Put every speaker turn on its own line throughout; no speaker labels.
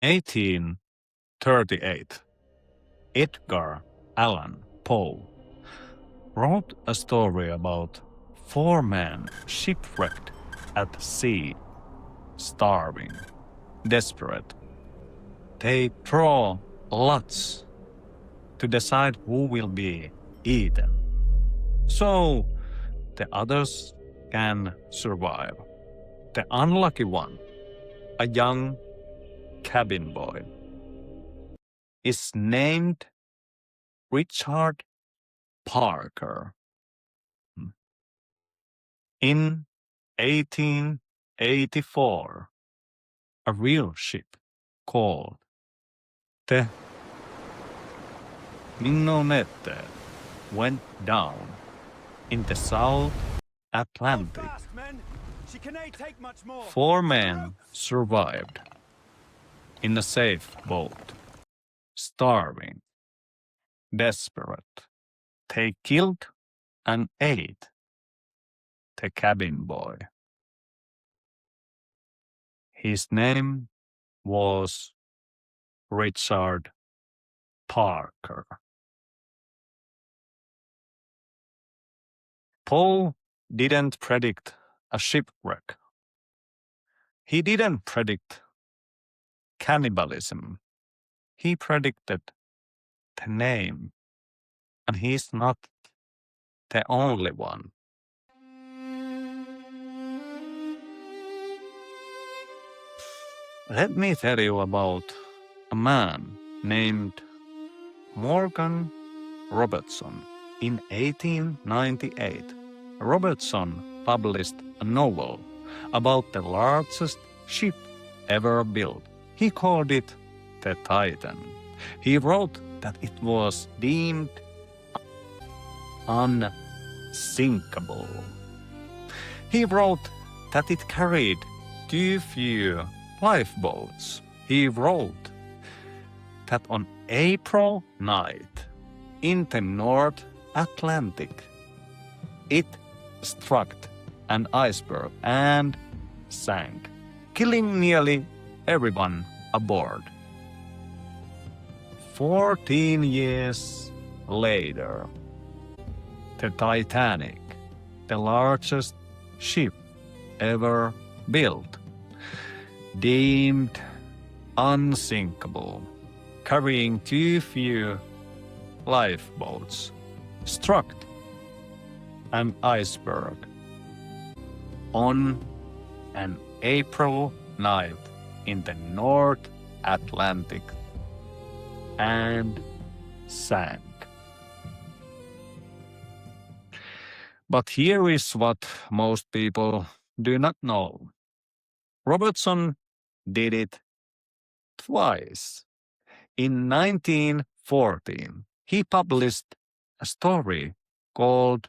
1838, Edgar Allan Poe wrote a story about 4 men shipwrecked at sea, starving, desperate. They draw lots to decide who will be eaten, so the others can survive. The unlucky one, a young cabin boy, is named Richard Parker. In 1884, a real ship called the Mignonette went down in the South Atlantic. 4 men survived in a safe boat, starving, desperate. They killed and ate the cabin boy. His name was Richard Parker. Poe didn't predict a shipwreck. He didn't predict cannibalism. He predicted the name, and he's not the only one. Let me tell you about a man named Morgan Robertson. In 1898, Robertson published a novel about the largest ship ever built. He called it the Titan. He wrote that it was deemed unsinkable. He wrote that it carried too few lifeboats. He wrote that on April night in the North Atlantic, it struck an iceberg and sank, killing nearly everyone aboard. 14 years later, the Titanic, the largest ship ever built, deemed unsinkable, carrying too few lifeboats, struck an iceberg on an April night in the North Atlantic and sank. But here is what most people do not know. Robertson did it twice. In 1914, he published a story called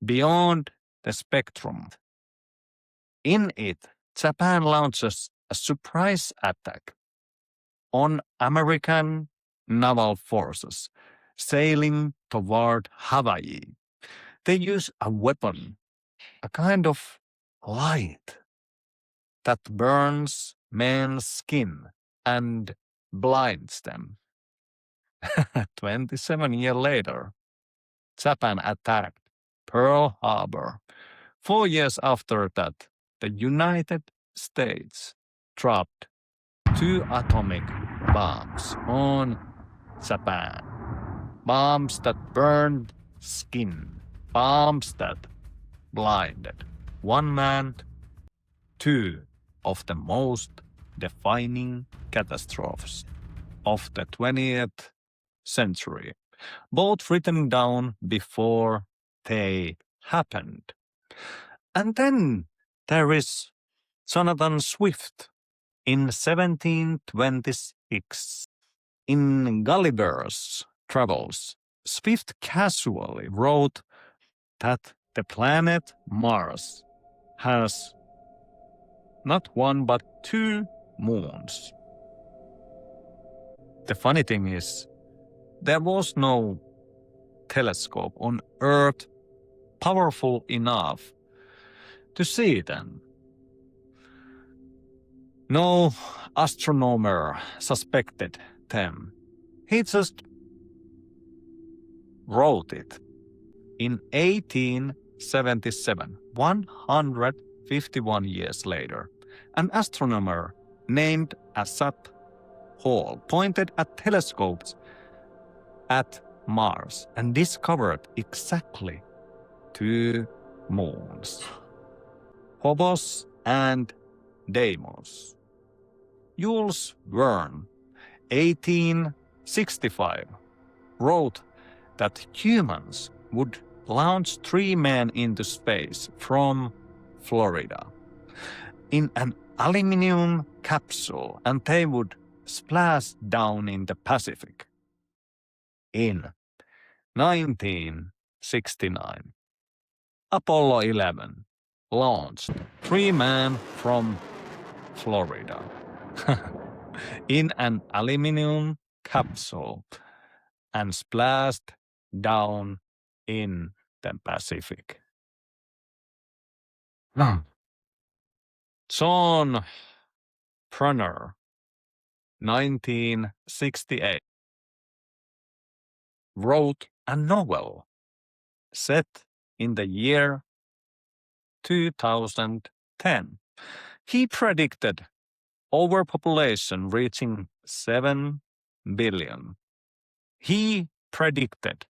Beyond the Spectrum. In it, Japan launches a surprise attack on American naval forces sailing toward Hawaii. They use a weapon, a kind of light that burns men's skin and blinds them. 27 years later, Japan attacked Pearl Harbor. 4 years after that, the United States dropped 2 atomic bombs on Japan. Bombs that burned skin. Bombs that blinded. 1 man, 2 of the most defining catastrophes of the 20th century, both written down before they happened. And then there is Jonathan Swift in 1726. In Gulliver's Travels, Swift casually wrote that the planet Mars has not 1 but 2 moons. The funny thing is, there was no telescope on Earth powerful enough to see them. No astronomer suspected them. He just wrote it. In 1877, 151 years later, an astronomer named Asaph Hall pointed at telescopes at Mars and discovered exactly two moons, Phobos and Deimos. Jules Verne, 1865, wrote that humans would launch 3 men into space from Florida in an aluminum capsule, and they would splash down in the Pacific. In 1969, Apollo 11 launched 3 men from Florida in an aluminum capsule and splashed down in the Pacific. John Brunner, 1968, wrote a novel set in the year 2010. He predicted overpopulation reaching 7 billion. He predicted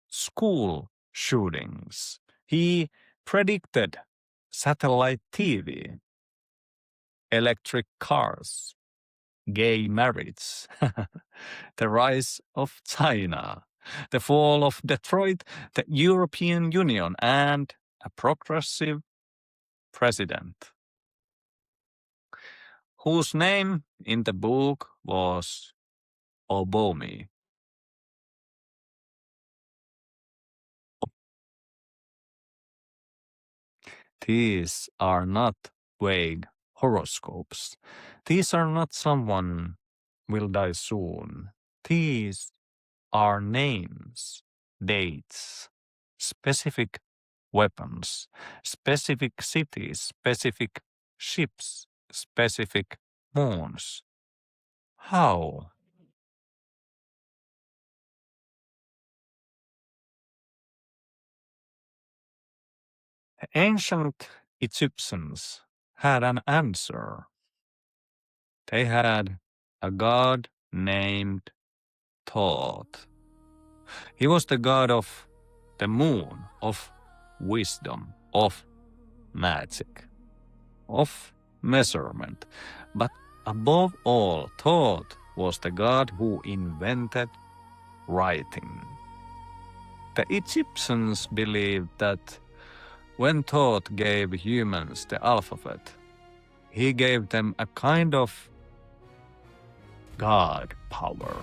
school shootings. He predicted satellite TV, electric cars, gay marriage, the rise of China, the fall of Detroit, the European Union, and a progressive president, whose name in the book was Obomi. These are not vague horoscopes. These are not someone will die soon. These are names, dates, specific weapons, specific cities, specific ships, specific moons. How? The ancient Egyptians had an answer. They had a god named Thoth. He was the god of the moon, of wisdom, of magic, of measurement. But above all, Thoth was the god who invented writing. The Egyptians believed that when Thoth gave humans the alphabet, he gave them a kind of God power.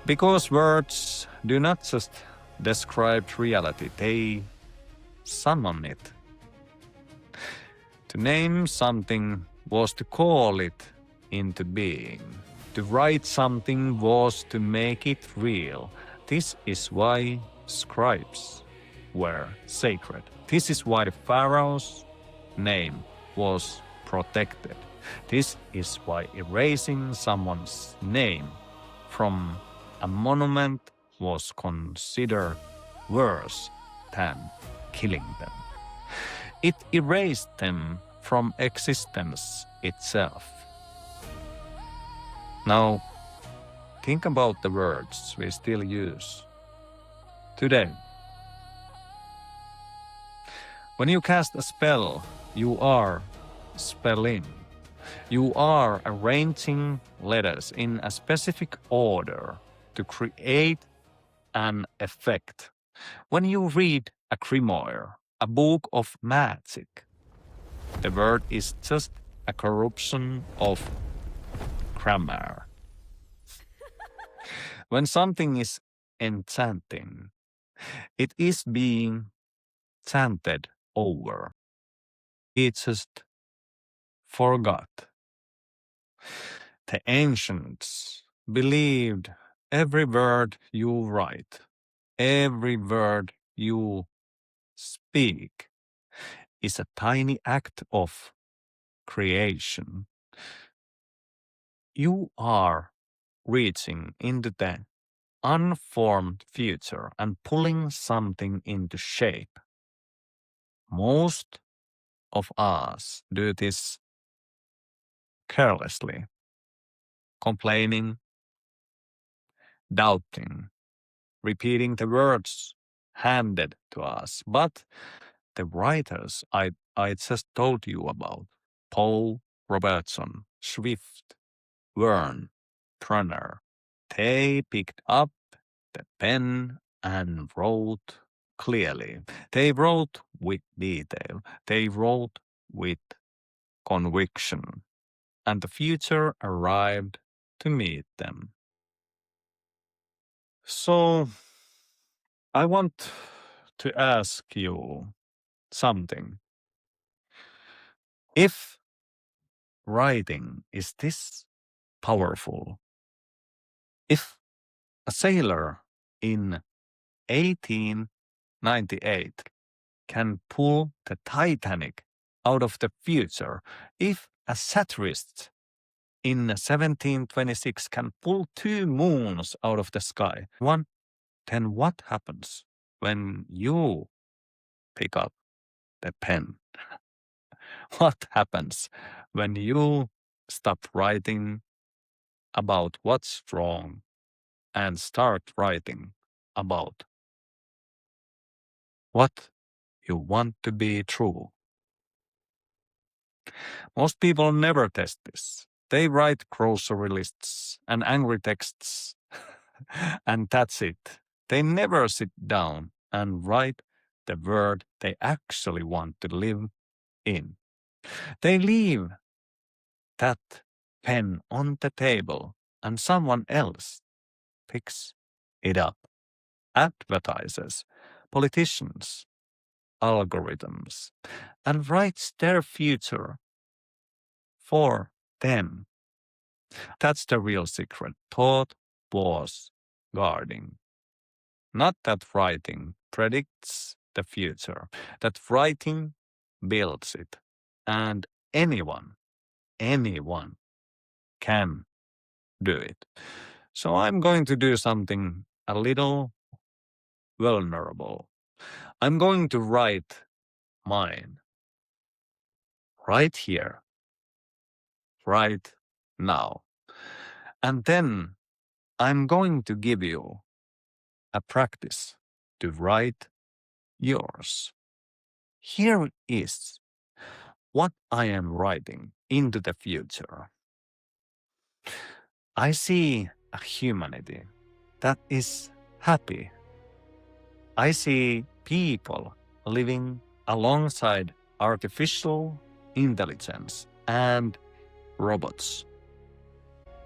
Because words do not just describe reality, they summon it. To name something was to call it into being. To write something was to make it real. This is why scribes were sacred. This is why the Pharaoh's name was protected. This is why erasing someone's name from a monument was considered worse than killing them. It erased them from existence itself. Now, think about the words we still use today. When you cast a spell, you are spelling. You are arranging letters in a specific order to create an effect. When you read a grimoire, a book of magic, the word is just a corruption of grammar. When something is enchanting, it is being chanted over. It just forgot. The ancients believed every word you write, every word you speak is a tiny act of creation. You are reaching into the unformed future and pulling something into shape. Most of us do this carelessly, complaining, doubting, repeating the words handed to us. But the writers I just told you about, Poe, Robertson, Swift, Verne, Turner, they picked up the pen and wrote clearly. They wrote with detail. They wrote with conviction. And the future arrived to meet them. So I want to ask you something. If writing is this powerful, if a sailor in 1898 can pull the Titanic out of the future, if a satirist in 1726 can pull two moons out of the sky, then what happens when you pick up the pen? What happens when you stop writing about what's wrong and start writing about what you want to be true? Most people never test this. They write grocery lists and angry texts, and that's it. They never sit down and write the world they actually want to live in. They leave that pen on the table and someone else picks it up. Advertisers, politicians, algorithms, and writes their future for them. That's the real secret. Thought was guarding. Not that writing predicts the future, that writing builds it. And anyone can do it. So I'm going to do something a little vulnerable. I'm going to write mine right here, right now. And then I'm going to give you a practice to write yours. Here is what I am writing into the future. I see a humanity that is happy. I see people living alongside artificial intelligence and robots,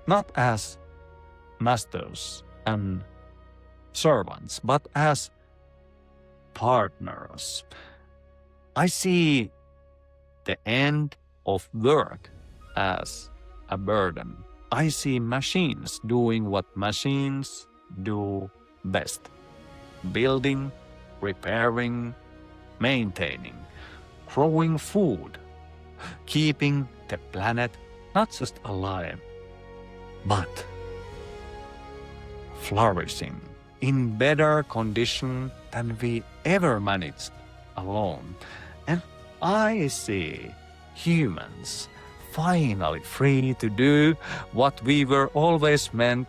not as masters and servants, but as partners. I see the end of work as a burden. I see machines doing what machines do best: building, repairing, maintaining, growing food, keeping the planet not just alive, but flourishing in better condition than we ever managed alone. And I see humans finally free to do what we were always meant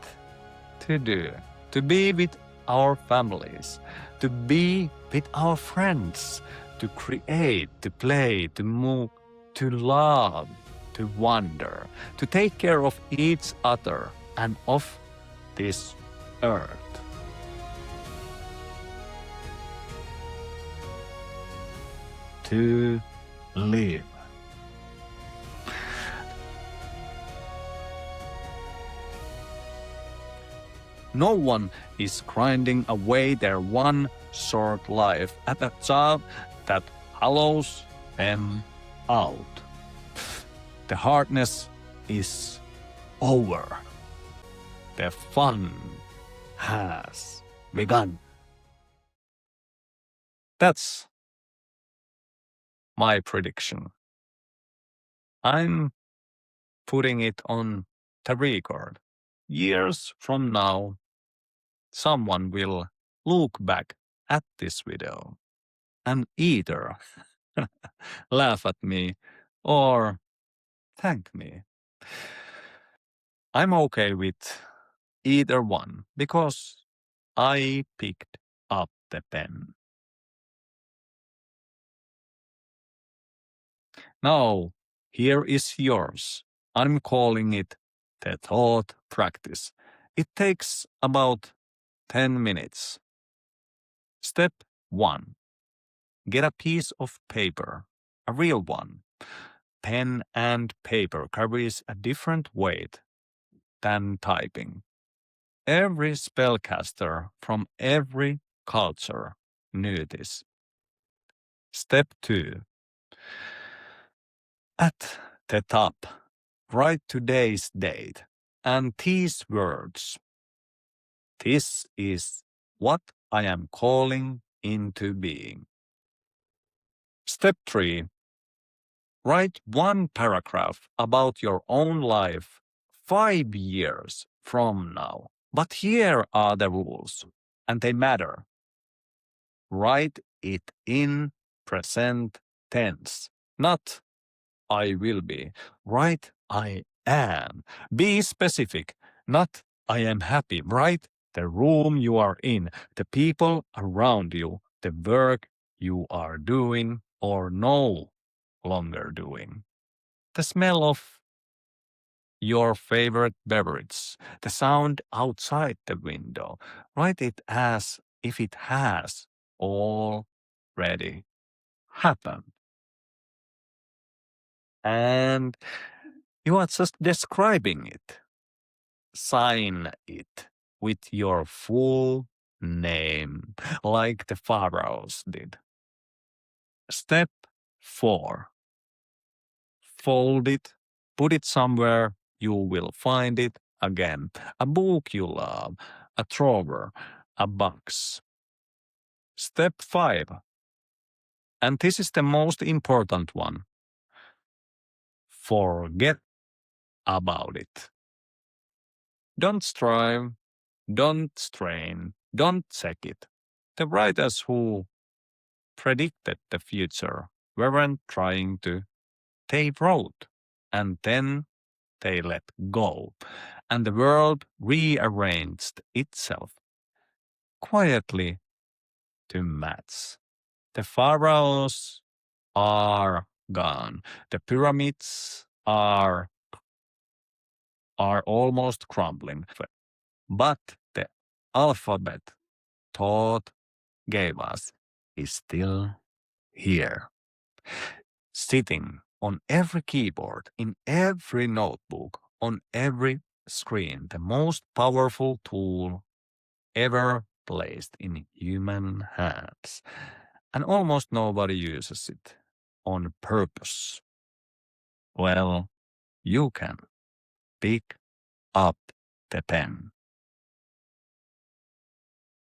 to do, to be with our families, to be with our friends, to create, to play, to move, to love, to wonder, to take care of each other and of this earth. To live. No one is grinding away their one short life at a job that hollows them out. The hardness is over. The fun has begun. That's my prediction. I'm putting it on the record. Years from now, someone will look back at this video and either laugh at me or thank me. I'm okay with either one because I picked up the pen. Now, here is yours. I'm calling it the thought practice. It takes about 10 minutes. Step 1. Get a piece of paper, a real one. Pen and paper carries a different weight than typing. Every spellcaster from every culture knew this. Step 2. At the top, write today's date and these words. This is what I am calling into being. Step 3. Write one paragraph about your own life 5 years from now. But here are the rules, and they matter. Write it in present tense, not I will be. Write I am. Be specific, not I am happy. Write the room you are in, the people around you, the work you are doing or no longer doing. The smell of your favorite beverage, the sound outside the window. Write it as if it has already happened. And you are just describing it. Sign it with your full name, like the pharaohs did. Step 4. Fold it, put it somewhere you will find it again. A book you love, a drawer, a box. Step 5. And this is the most important one. Forget about it. Don't strive, don't strain, don't check it. The writers who predicted the future weren't trying to. They wrote, and then they let go, and the world rearranged itself quietly to match. The pharaohs are gone. The pyramids are almost crumbling. But the alphabet thought gave us is still here, sitting on every keyboard, in every notebook, on every screen, the most powerful tool ever placed in human hands. And almost nobody uses it on purpose. Well, you can pick up the pen.